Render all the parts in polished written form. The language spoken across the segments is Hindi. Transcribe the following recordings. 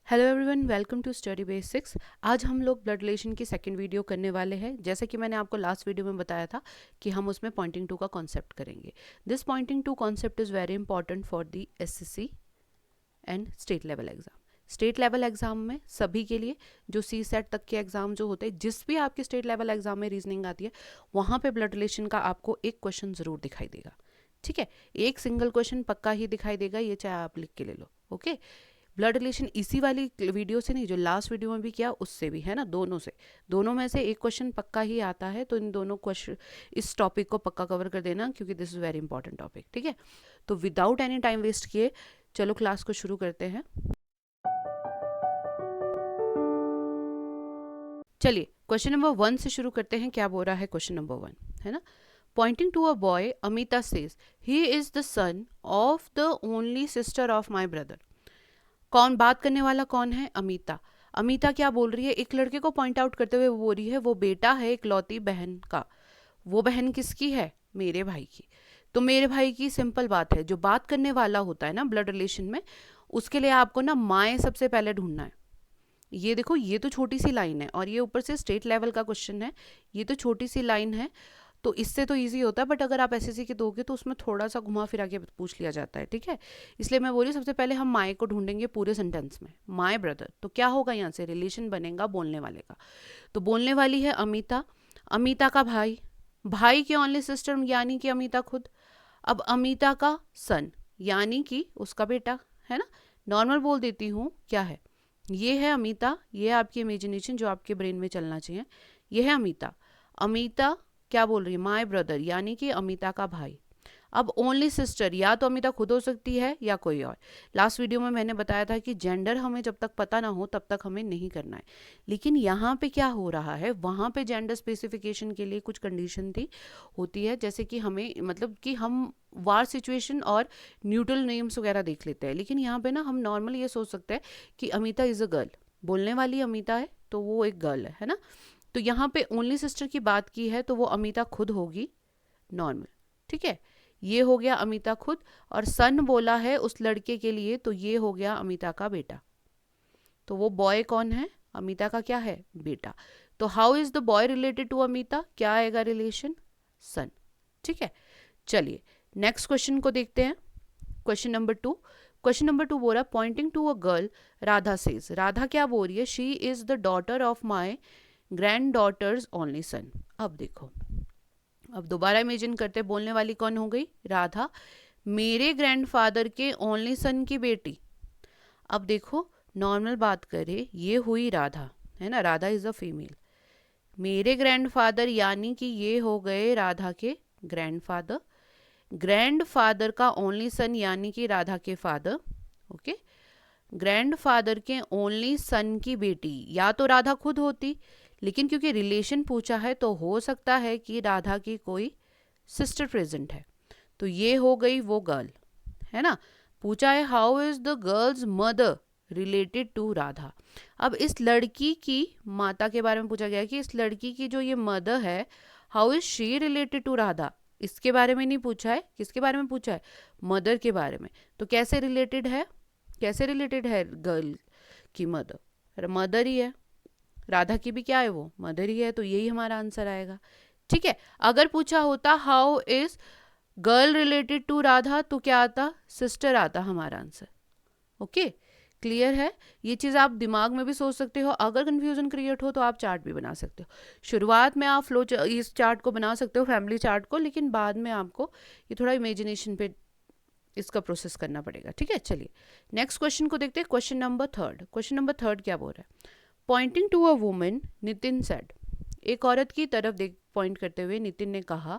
Hello everyone, welcome to study basics. आज हम लोग ब्लड रिलेशन की सेकंड वीडियो करने वाले हैं। जैसे कि मैंने आपको लास्ट वीडियो में बताया था कि हम उसमें पॉइंटिंग टू का कॉन्सेप्ट करेंगे। This pointing to concept is very important for the SSC and state level exam. State level exam में सभी के लिए जो सी सेट तक के एग्जाम जो होते हैं, जिस भी आपके स्टेट लेवल एग्जाम में रीजनिंग आती है, वहाँ पे ब्लड रिलेशन का आपको एक क्वेश्चन ज़रूर दिखाई देगा। ठीक है, एक सिंगल क्वेश्चन पक्का ही दिखाई देगा, ये चाहे आप लिख के ले लो। ओके, ब्लड रिलेशन इसी वाली वीडियो से नहीं, जो लास्ट वीडियो में भी किया उससे भी है ना, दोनों से, दोनों में से एक क्वेश्चन पक्का ही आता है। तो इन दोनों क्वेश्चन, इस टॉपिक को पक्का कवर कर देना, क्योंकि this is very important topic. ठीक है, तो विदाउट एनी टाइम वेस्ट किए चलो क्लास को शुरू करते हैं। चलिए क्वेश्चन नंबर 1 से शुरू करते हैं। क्या बोल रहा है क्वेश्चन नंबर 1, है ना। Pointing to a boy, Amita says he is the son of the only sister of my brother. कौन बात करने वाला, कौन है? अमिता। अमिता क्या बोल रही है? एक लड़के को पॉइंट आउट करते हुए वो बोल रही है वो बेटा है इकलौती बहन का। वो बहन किसकी है? मेरे भाई की। तो मेरे भाई की सिंपल बात है, जो बात करने वाला होता है ना ब्लड रिलेशन में, उसके लिए आपको ना माए सबसे पहले ढूंढना है। ये देखो, ये तो छोटी सी लाइन है और ये ऊपर से स्टेट लेवल का क्वेश्चन है। ये तो छोटी सी लाइन है, तो इससे तो इजी होता है, बट अगर आप एसएससी के दोगे तो उसमें थोड़ा सा घुमा फिरा के पूछ लिया जाता है। ठीक है, इसलिए मैं बोली सबसे पहले हम माए को ढूंढेंगे पूरे सेंटेंस में। माए ब्रदर, तो क्या होगा यहाँ से? रिलेशन बनेगा बोलने वाले का। तो बोलने वाली है अमिता, अमिता का भाई, भाई की ओनली सिस्टर यानी कि अमिता खुद। अब अमिता का सन यानी कि उसका बेटा, है ना। नॉर्मल बोल देती हूँ, क्या है? ये है अमिता, ये है आपकी इमेजिनेशन जो आपके ब्रेन में चलना चाहिए। ये है अमिता। अमिता क्या बोल रही है? माय ब्रदर यानी कि अमिता का भाई। अब ओनली सिस्टर, या तो अमिता खुद हो सकती है या कोई और। लास्ट वीडियो में मैंने बताया था कि जेंडर हमें जब तक पता ना हो तब तक हमें नहीं करना है। लेकिन यहाँ पे क्या हो रहा है, वहाँ पे जेंडर स्पेसिफिकेशन के लिए कुछ कंडीशन थी, होती है, जैसे कि हमें मतलब कि हम वार सिचुएशन और न्यूट्रल नेम्स वगैरह देख लेते हैं। लेकिन यहाँ पे ना हम नॉर्मल ये सोच सकते हैं कि अमिता इज़ अ गर्ल, बोलने वाली अमिता है तो वो एक गर्ल है ना। तो यहाँ पे ओनली सिस्टर की बात की है तो वो अमिता खुद होगी, नॉर्मल। ठीक है, ये हो गया अमिता खुद, और सन बोला है उस लड़के के लिए, तो ये हो गया अमिता का बेटा। तो वो बॉय कौन है? अमिता का क्या है? बेटा। तो how is the boy related to Amita? क्या आएगा रिलेशन? सन। ठीक है, चलिए नेक्स्ट क्वेश्चन को देखते हैं। Question number 2। क्वेश्चन नंबर 2 बोल रहा pointing to a girl, Radha says. Radha क्या बोल रही है? She is the daughter of my granddaughter's only son. अब देखो, अब दोबारा इमेजिन करते, बोलने वाली कौन हो गई? राधा, मेरे ग्रैंडफादर के ओनली सन की बेटी। अब देखो, नॉर्मल बात करें, ये हुई राधा, है ना, राधा इज अ फीमेल। मेरे ग्रैंडफादर यानी कि ये हो गए राधा के ग्रैंडफादर। ग्रैंडफादर का ओनली सन यानी कि राधा के फादर। ओके, ग्रैंडफादर के ओनली सन की बेटी, या तो राधा खुद होती, लेकिन क्योंकि रिलेशन पूछा है तो हो सकता है कि राधा की कोई सिस्टर प्रेजेंट है। तो ये हो गई वो गर्ल, है ना। पूछा है how is the girl's mother related to Radha. अब इस लड़की की माता के बारे में पूछा गया कि इस लड़की की जो ये मदर है, how is she related to Radha. इसके बारे में नहीं पूछा है, किसके बारे में पूछा है? मदर के बारे में। तो कैसे रिलेटेड है? कैसे रिलेटेड है गर्ल की मदर? मदर ही है, राधा की भी क्या है? वो मदर ही है, तो यही हमारा आंसर आएगा। ठीक है, अगर पूछा होता how is girl related to Radha, तो क्या आता? सिस्टर आता हमारा आंसर। ओके, क्लियर है? ये चीज़ आप दिमाग में भी सोच सकते हो। अगर कंफ्यूजन क्रिएट हो तो आप चार्ट भी बना सकते हो। शुरुआत में आप इस चार्ट को बना सकते हो, फैमिली चार्ट को, लेकिन बाद में आपको ये थोड़ा इमेजिनेशन पे इसका प्रोसेस करना पड़ेगा। ठीक है, चलिए नेक्स्ट क्वेश्चन को देखते हैं। Question number 3। क्वेश्चन नंबर 3 क्या बोल रहा है? Pointing to a woman, Nitin said. एक औरत की तरफ देख पॉइंट करते हुए नितिन ने कहा,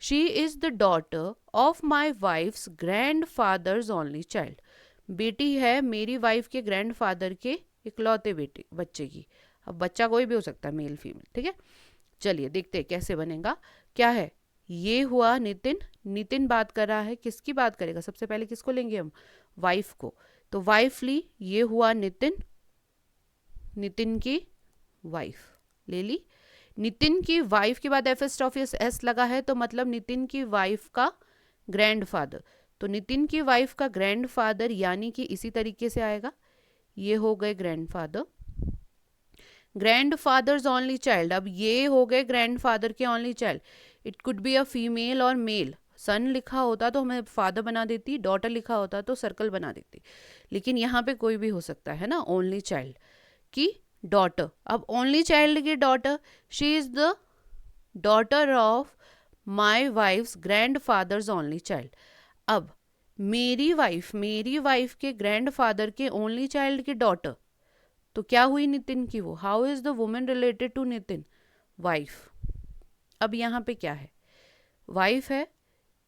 she is the daughter of my wife's grandfather's only child. बेटी है मेरी वाइफ के ग्रैंडफादर के इकलौते बेटे बच्चे की। अब बच्चा कोई भी हो सकता है, मेल फीमेल। ठीक है, चलिए देखते हैं कैसे बनेगा। क्या है? ये हुआ नितिन, नितिन बात कर रहा है, किसकी बात करेगा? सबसे पहले किसको लेंगे हम? वाइफ को। तो वाइफ ली, ये हुआ नितिन, नितिन की वाइफ ले ली। नितिन की वाइफ के बाद एस लगा है, तो मतलब नितिन की वाइफ का ग्रैंडफादर। तो नितिन की वाइफ का ग्रैंडफादर यानी कि इसी तरीके से आएगा, ये हो गए ग्रैंडफादर, ग्रैंडफादर्स ओनली चाइल्ड, अब ये हो गए ग्रैंडफादर के only child, it could be a female और मेल, सन लिखा होता तो हमें फादर बना देती, डॉटर लिखा होता तो सर्कल बना देती, लेकिन यहाँ पे कोई भी हो सकता है ना, ओनली चाइल्ड की डॉटर। अब ओनली चाइल्ड की daughter, she is the daughter of my wife's grandfather's only child. अब मेरी वाइफ के ग्रैंड फादर के ओनली चाइल्ड की डॉटर, तो क्या हुई नितिन की वो, how is the women related to Nitin, wife. अब यहाँ पे क्या है, वाइफ है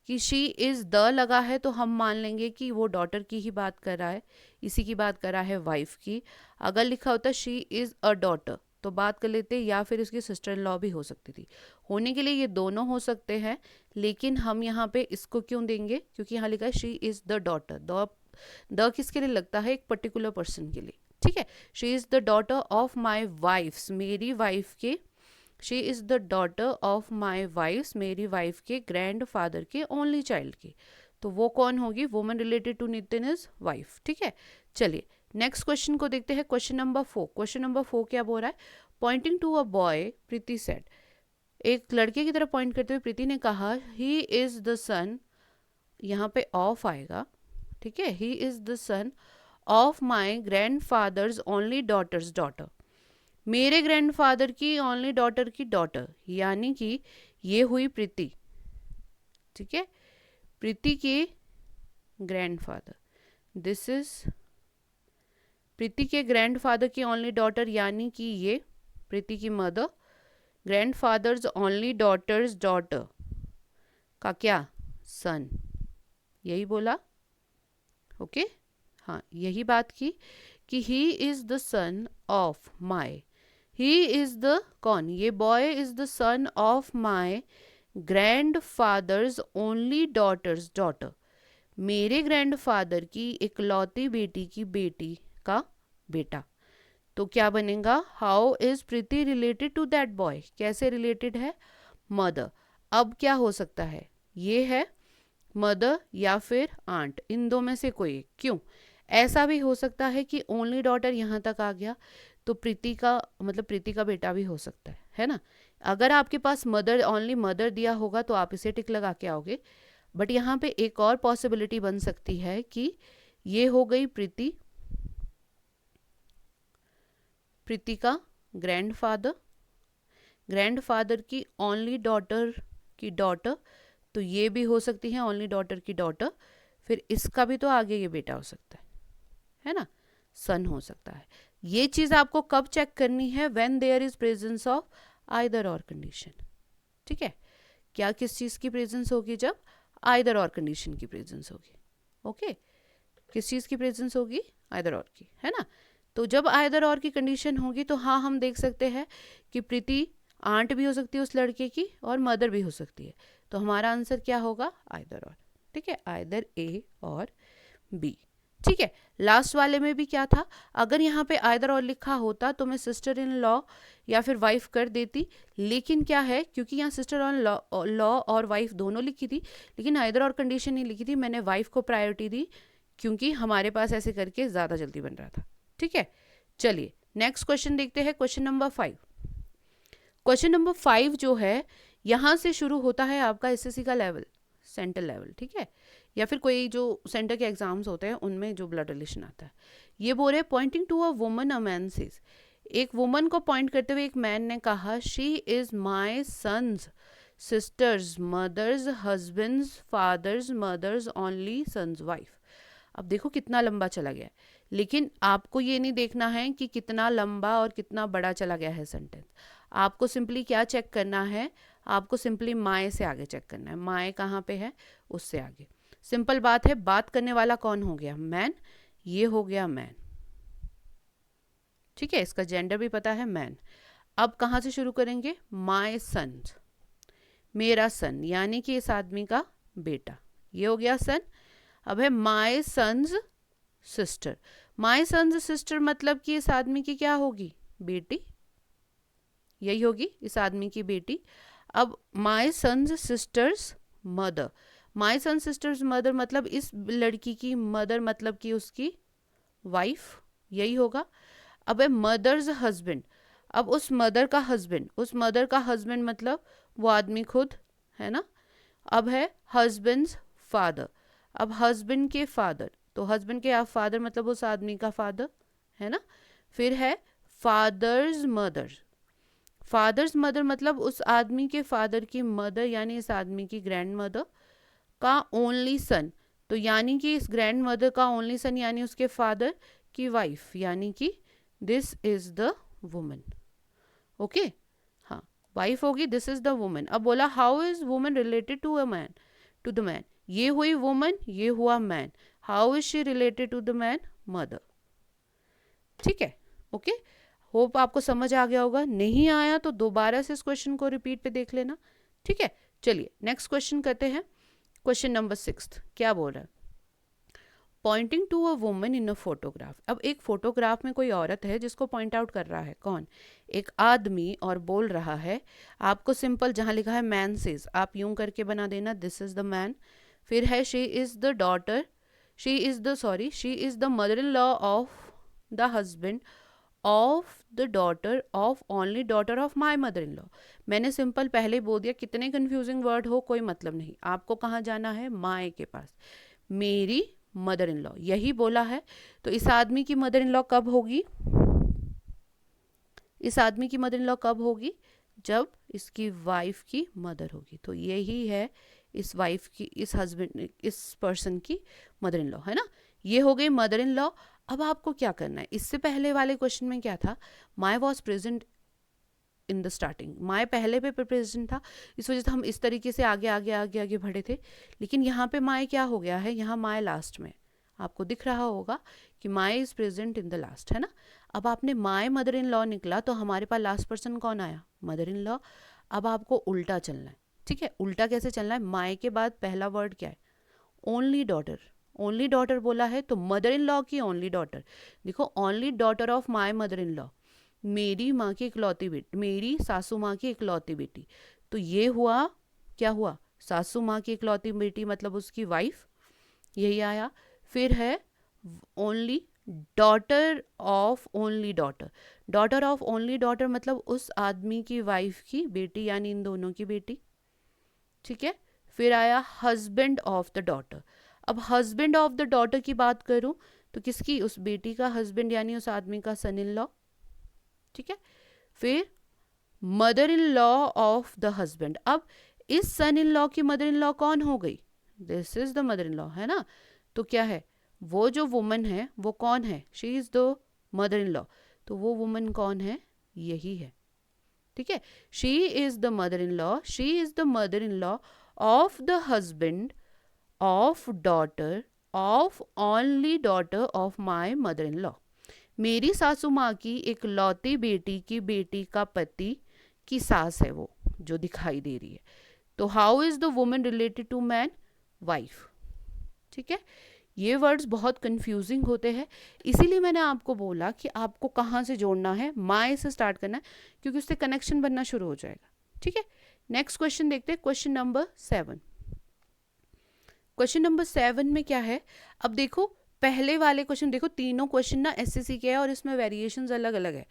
कि शी इज द लगा है तो हम मान लेंगे कि वो डॉटर की ही बात कर रहा है, इसी की बात कर रहा है वाइफ की। अगर लिखा होता शी इज अ डॉटर तो बात कर लेते, या फिर उसकी सिस्टर इन लॉ भी हो सकती थी, होने के लिए ये दोनों हो सकते हैं, लेकिन हम यहाँ पे इसको क्यों देंगे, क्योंकि यहाँ लिखा है she is the daughter, the किसके लिए लगता है, एक पर्टिकुलर पर्सन के लिए, ठीक है। She is the daughter of my wife's, मेरी वाइफ के, she is the daughter of my wife's, मेरी वाइफ के ग्रैंड फादर के ओनली चाइल्ड की, तो वो कौन होगी, woman related to Nitin is wife, ठीक है। चलिए नेक्स्ट क्वेश्चन को देखते हैं, क्वेश्चन नंबर 4। क्वेश्चन नंबर 4 क्या बोल रहा है, pointing to a boy Preeti said, एक लड़के की तरफ पॉइंट करते हुए प्रीति ने कहा, ही इज द सन, यहाँ पे ऑफ आएगा, ठीक है, he is the son of my grandfather's only daughter's daughter, मेरे ग्रैंडफादर की ओनली डॉटर की डॉटर, यानी कि ये हुई प्रीति, ठीक है, प्रीति के ग्रैंडफादर, दिस इज प्रीति के ग्रैंडफादर की ओनली डॉटर, यानी कि ये प्रीति की mother, grandfather's only daughter's daughter का क्या, सन, यही बोला, ओके हाँ यही बात की कि he is the son of my, he is the कौन, ये boy is the son of my grandfather's only daughter's daughter, मेरे ग्रैंडफादर की इकलौती बेटी की बेटी का बेटा, तो क्या बनेगा, how is Preeti related to that boy, कैसे रिलेटेड है, मदर। अब क्या हो सकता है, ये है मदर या फिर आंट, इन दो में से कोई, क्यों, ऐसा भी हो सकता है कि ओनली डॉटर यहाँ तक आ गया तो प्रीति का मतलब प्रीति का बेटा भी हो सकता है ना। अगर आपके पास मदर ओनली मदर दिया होगा तो आप इसे टिक लगा के आओगे, बट यहाँ पे एक और पॉसिबिलिटी बन सकती है कि ये हो गई प्रीति, प्रीति का ग्रैंडफादर, ग्रैंडफादर की ओनली डॉटर की डॉटर, तो ये भी हो सकती है ओनली डॉटर की डॉटर, फिर इसका भी तो आगे ये बेटा हो सकता है ना, सन हो सकता है। ये चीज आपको कब चेक करनी है, when there is presence of either or condition, ठीक है, क्या किस चीज की प्रेजेंस होगी, जब आइदर और कंडीशन की प्रेजेंस होगी, ओके, किस चीज की प्रेजेंस होगी, आइदर और की, है ना। तो जब आइदर और की कंडीशन होगी तो हाँ हम देख सकते हैं कि प्रीति आंट भी हो सकती है उस लड़के की और मदर भी हो सकती है, तो हमारा आंसर क्या होगा, आइदर और, ठीक है, आइदर ए और बी, ठीक है। लास्ट वाले में भी क्या था, अगर यहाँ पे आइदर और लिखा होता तो मैं सिस्टर इन लॉ या फिर वाइफ कर देती, लेकिन क्या है, क्योंकि यहाँ सिस्टर इन लॉ और वाइफ दोनों लिखी थी, लेकिन आइदर और कंडीशन नहीं लिखी थी, मैंने वाइफ को प्रायोरिटी दी क्योंकि हमारे पास ऐसे करके ज़्यादा जल्दी बन रहा था, ठीक है। चलिए नेक्स्ट क्वेश्चन देखते हैं, क्वेश्चन नंबर 5। क्वेश्चन नंबर 5 जो है यहाँ से शुरू होता है आपका एसएससी का लेवल, सेंटर लेवल, ठीक है, या फिर कोई जो सेंटर के एग्जाम्स होते हैं उनमें जो ब्लड रिलेशन आता है। ये बोल रहे pointing to a woman, a man says, एक वुमन को पॉइंट करते हुए एक मैन ने कहा, she is my son's sister's mother's husband's father's mother's only son's wife. अब देखो कितना लंबा चला गया है, लेकिन आपको ये नहीं देखना है कि कितना लंबा और कितना बड़ा चला गया है सेंटेंस, आपको सिंपली क्या चेक करना है, आपको सिंपली माए से आगे चेक करना है, माए कहाँ पे है उससे आगे, सिंपल बात है। बात करने वाला कौन हो गया, मैन, ये हो गया मैन, ठीक है, इसका जेंडर भी पता है मैन। अब कहाँ से शुरू करेंगे, माय सन, मेरा सन, यानी कि इस आदमी का बेटा, ये हो गया सन। अब है my son's sister, my son's sister मतलब कि इस आदमी की क्या होगी, बेटी, यही होगी इस आदमी की बेटी। अब my son's sister's mother, my son's sister's mother मतलब इस लड़की की मदर मतलब कि उसकी वाइफ, यही होगा। अब है मदर्स हस्बैंड, अब उस मदर का हस्बैंड, उस मदर का हस्बैंड मतलब वो आदमी खुद, है ना। अब है हस्बैंड्स फादर, अब हस्बैंड के फादर, तो हस्बैंड के फादर मतलब उस आदमी का फादर, है ना। फिर है फादर्स मदर, फादर्स मदर मतलब उस आदमी के फादर की मदर यानी इस आदमी की ग्रैंड मदर का ओनली सन, तो यानी कि इस ग्रैंड मदर का ओनली सन यानी उसके फादर की वाइफ, यानी कि this is the woman. Okay, हाँ, वाइफ होगी, दिस इज द वुमन। अब बोला how is woman related to a man, to the man, ये हुई वुमन, ये हुआ man, how is she related to the man, mother. ठीक है, ओके, होप आपको समझ आ गया होगा। नहीं आया तो दोबारा से इस क्वेश्चन को रिपीट पे देख लेना। ठीक है, चलिए नेक्स्ट क्वेश्चन करते हैं। क्वेश्चन नंबर 6 क्या बोल रहा है, pointing to a woman in a photograph. अब एक फोटोग्राफ में कोई औरत है जिसको पॉइंट आउट कर रहा है, कौन, एक आदमी, और बोल रहा है, आपको सिंपल जहाँ लिखा है मैन सेज आप यूं करके बना देना, दिस इज द मैन। फिर है she is the daughter, she is the sorry she is the mother in law of the husband of the daughter of only daughter of my mother in law. मैंने सिंपल पहले ही बोल दिया, कितने कंफ्यूजिंग वर्ड हो कोई मतलब नहीं, आपको कहाँ जाना है, माए के पास, मेरी मदर इन लॉ, यही बोला है। तो इस आदमी की मदर इन लॉ कब होगी, इस आदमी की मदर इन लॉ कब होगी, जब इसकी वाइफ की मदर होगी। तो यही है इस वाइफ की, इस हस्बैंड, इस पर्सन की मदर इन लॉ, है ना। ये हो गई मदर इन लॉ। अब आपको क्या करना है, इससे पहले वाले क्वेश्चन में क्या था, my was present in the starting, my पहले पे प्रेजेंट था, इस वजह से हम इस तरीके से आगे आगे आगे आगे बढ़े थे। लेकिन यहाँ पे माई क्या हो गया है, यहाँ माई लास्ट में, आपको दिख रहा होगा कि my is present in the last, है ना। अब आपने माई मदर इन लॉ निकला तो हमारे पास लास्ट पर्सन कौन आया, मदर इन लॉ। अब आपको उल्टा चलना है, ठीक है। उल्टा कैसे चलना है, माई के बाद पहला वर्ड क्या है, ओनली डॉटर, ओनली डॉटर बोला है तो मदर इन लॉ की ओनली डॉटर, देखो only daughter of my mother in law, मेरी माँ की इकलौती बेटी, मेरी सासू माँ की इकलौती बेटी, तो ये हुआ, क्या हुआ, सासू माँ की इकलौती बेटी मतलब उसकी वाइफ, यही आया। फिर है only daughter of only daughter, daughter of only daughter मतलब उस आदमी की वाइफ की बेटी यानी इन दोनों की बेटी, ठीक है। फिर आया हस्बैंड ऑफ द डॉटर, अब हस्बैंड ऑफ द डॉटर की बात करूं तो किसकी, उस बेटी का हस्बैंड यानी उस आदमी का सन इन लॉ, ठीक है। फिर mother in law of the husband, अब इस सन इन लॉ की मदर इन लॉ कौन हो गई, this is the mother in law, है ना। तो क्या है, वो जो वुमन है वो कौन है, she is the mother in law, तो वो वुमन कौन है, यही है, ठीक है। She is the mother in law, she is the mother in law of the husband of daughter of only daughter of my mother in law, मेरी सासू माँ की एक लौती बेटी की बेटी का पति की सास है वो जो दिखाई दे रही है। तो how is the woman related to man, wife, ठीक है। ये वर्ड्स बहुत कंफ्यूजिंग होते हैं, इसीलिए मैंने आपको बोला कि आपको कहाँ से जोड़ना है, माय से स्टार्ट करना है, क्योंकि उससे कनेक्शन बनना शुरू हो जाएगा, ठीक है। नेक्स्ट क्वेश्चन देखते हैं, क्वेश्चन नंबर 7। क्वेश्चन नंबर 7 में क्या है, अब देखो पहले वाले क्वेश्चन देखो, तीनों क्वेश्चन ना एसएससी के हैं और इसमें वेरिएशंस अलग अलग है।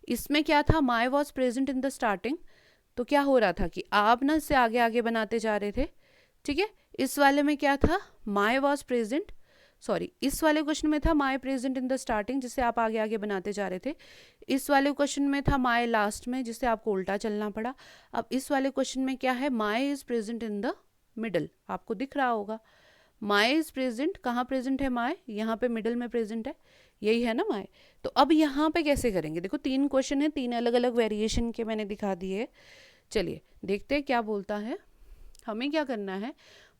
इसमें क्या था, my was present in the starting, तो क्या हो रहा था कि आप ना इससे आगे आगे बनाते जा रहे थे, ठीक है। इस वाले में क्या था, माई वॉज प्रेजेंट, सॉरी इस वाले क्वेश्चन में था my present in the starting जिससे आप आगे आगे बनाते जा रहे थे। इस वाले क्वेश्चन में था माई लास्ट में जिससे आपको उल्टा चलना पड़ा। अब इस वाले क्वेश्चन में क्या है, my is present in the middle, आपको दिख रहा होगा माई इज प्रेजेंट, कहाँ प्रेजेंट है माई, यहाँ पे मिडल में प्रेजेंट है, यही है ना माई। तो अब यहाँ पे कैसे करेंगे, देखो 3 क्वेश्चन है, 3 अलग अलग वेरिएशन के मैंने दिखा दिए। चलिए देखते हैं क्या बोलता है। हमें क्या करना है,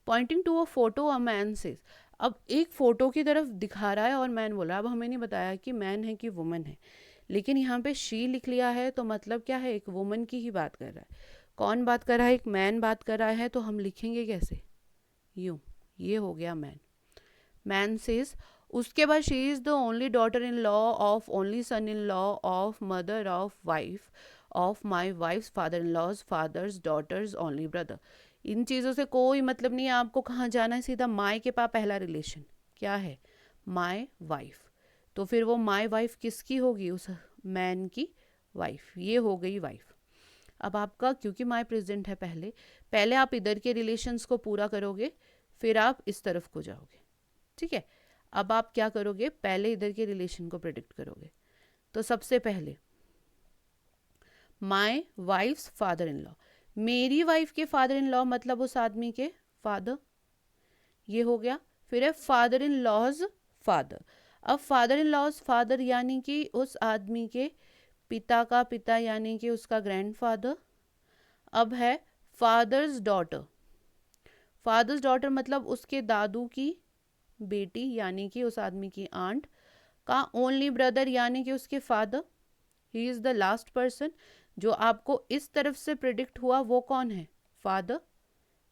pointing to a photo a man says, अब एक फोटो की तरफ दिखा रहा है और मैन बोल रहा है। अब हमें नहीं बताया कि मैन है कि वुमन है, लेकिन यहाँ पे शी लिख लिया है तो मतलब क्या है, एक वुमन की ही बात कर रहा है। कौन बात कर रहा है, एक मैन बात कर रहा है, तो हम लिखेंगे कैसे, यूं, ये हो गया मैन, मैन सेज। उसके बाद she is the only daughter in law of only son in law of mother of wife of my wife father in law's father's daughter's only brother. इन चीज़ों से कोई मतलब नहीं है, आपको कहाँ जाना है, सीधा माई के पास पहला रिलेशन क्या है, माई वाइफ। तो फिर वो माय वाइफ किसकी होगी, उस मैन की वाइफ, ये हो गई वाइफ। अब आपका क्योंकि माय प्रेजेंट है, पहले पहले आप इधर के रिलेशंस को पूरा करोगे, फिर आप इस तरफ को जाओगे, ठीक है। अब आप क्या करोगे, पहले इधर के रिलेशन को प्रेडिक्ट करोगे। तो सबसे पहले my wives father in law, मेरी वाइफ के फादर इन लॉ मतलब उस आदमी के फादर, ये हो गया। फिर है फादर इन लॉज फादर, अब फादर इन लॉज फादर यानी कि उस आदमी के पिता का पिता यानी कि उसका ग्रैंडफादर। अब है फादर्स डॉटर, फादर्स डॉटर मतलब उसके दादू की बेटी यानी कि उस आदमी की आंट का ओनली ब्रदर यानी कि उसके father, he is the last person. जो आपको इस तरफ से प्रिडिक्ट हुआ वो कौन है, फादर,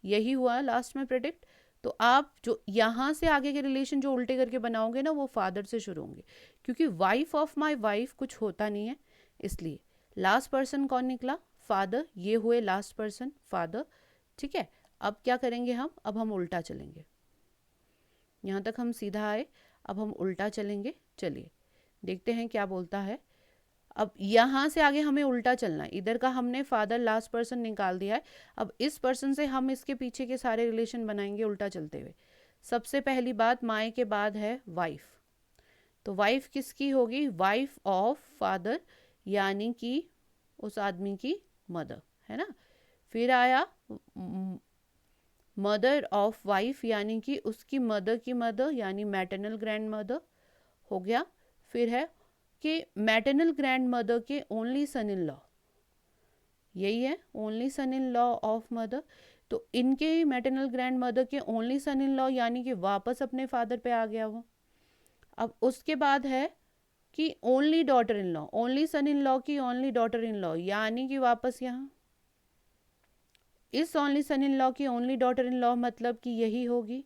यही हुआ लास्ट में प्रिडिक्ट। तो आप जो यहाँ से आगे के रिलेशन जो उल्टे करके बनाओगे ना, वो फादर से शुरू होंगे, क्योंकि वाइफ ऑफ माई वाइफ कुछ होता नहीं है, इसलिए लास्ट पर्सन कौन निकला, फादर, ये हुए लास्ट पर्सन फादर, ठीक है। अब क्या करेंगे हम, अब हम उल्टा चलेंगे, यहाँ तक हम सीधा आए, अब हम उल्टा चलेंगे। चलिए देखते हैं क्या बोलता है। अब यहाँ से आगे हमें उल्टा चलना है, इधर का हमने फादर लास्ट पर्सन निकाल दिया है, अब इस पर्सन से हम इसके पीछे के सारे रिलेशन बनाएंगे उल्टा चलते हुए। सबसे पहली बात, माए के बाद है वाइफ, तो वाइफ किसकी होगी, वाइफ ऑफ फादर यानी कि उस आदमी की मदर, है ना। फिर आया मदर ऑफ वाइफ यानी कि उसकी मदर की मदर यानी मैटरनल ग्रैंड मदर हो गया। फिर है कि मैटरनल ग्रैंड मदर के ओनली सन इन लॉ, यही है only son in law of mother. तो इनके मैटरनल ग्रैंड मदर के ओनली सन इन लॉ यानी कि वापस अपने फादर पे आ गया वो। अब उसके बाद है कि only daughter in law, only son in law की ओनली डॉटर इन लॉ यानी कि वापस यहाँ इस ओनली सन इन लॉ की ओनली डॉटर इन लॉ मतलब कि यही होगी।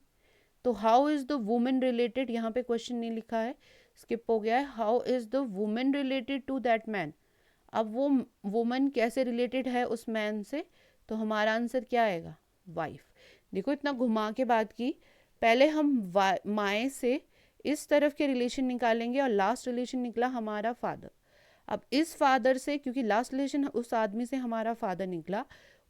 तो how is the women related, यहाँ पे क्वेश्चन नहीं लिखा है, स्किप हो गया है, how is the women related to that man. अब वो वुमन कैसे रिलेटेड है उस मैन से, तो हमारा आंसर क्या आएगा, वाइफ। देखो इतना घुमा के बात की, पहले हम माए से इस तरफ के रिलेशन निकालेंगे और लास्ट रिलेशन निकला हमारा फादर। अब इस फादर से, क्योंकि लास्ट रिलेशन उस आदमी से हमारा फादर निकला,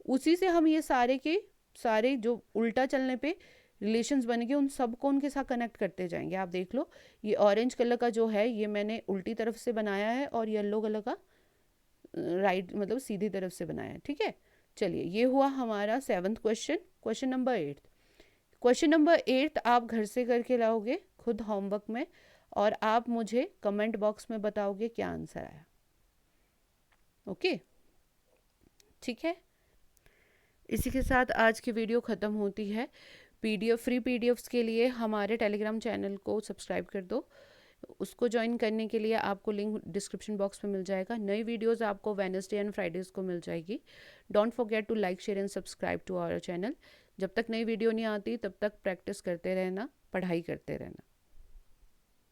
उसी से हम ये सारे के सारे जो उल्टा चलने पे रिलेशंस बनेंगे उन सब को उनके साथ कनेक्ट करते जाएंगे। आप देख लो ये ऑरेंज कलर का जो है ये मैंने उल्टी तरफ से बनाया है और येलो कलर का राइट मतलब सीधी तरफ से बनाया है, ठीक है। चलिए ये हुआ हमारा 7th question. Question number 8, question number 8 आप घर से करके लाओगे खुद होमवर्क में और आप मुझे कमेंट बॉक्स में बताओगे क्या आंसर आया, ओके ठीक है। इसी के साथ आज की वीडियो ख़त्म होती है। पीडीएफ फ्री पीडीएफ्स के लिए हमारे टेलीग्राम चैनल को सब्सक्राइब कर दो, उसको ज्वाइन करने के लिए आपको लिंक डिस्क्रिप्शन बॉक्स में मिल जाएगा। नई वीडियोस आपको वेडनेसडे एंड फ्राइडेज़ को मिल जाएगी। Don't forget to like share and subscribe to our channel. जब तक नई वीडियो नहीं आती तब तक प्रैक्टिस करते रहना, पढ़ाई करते रहना।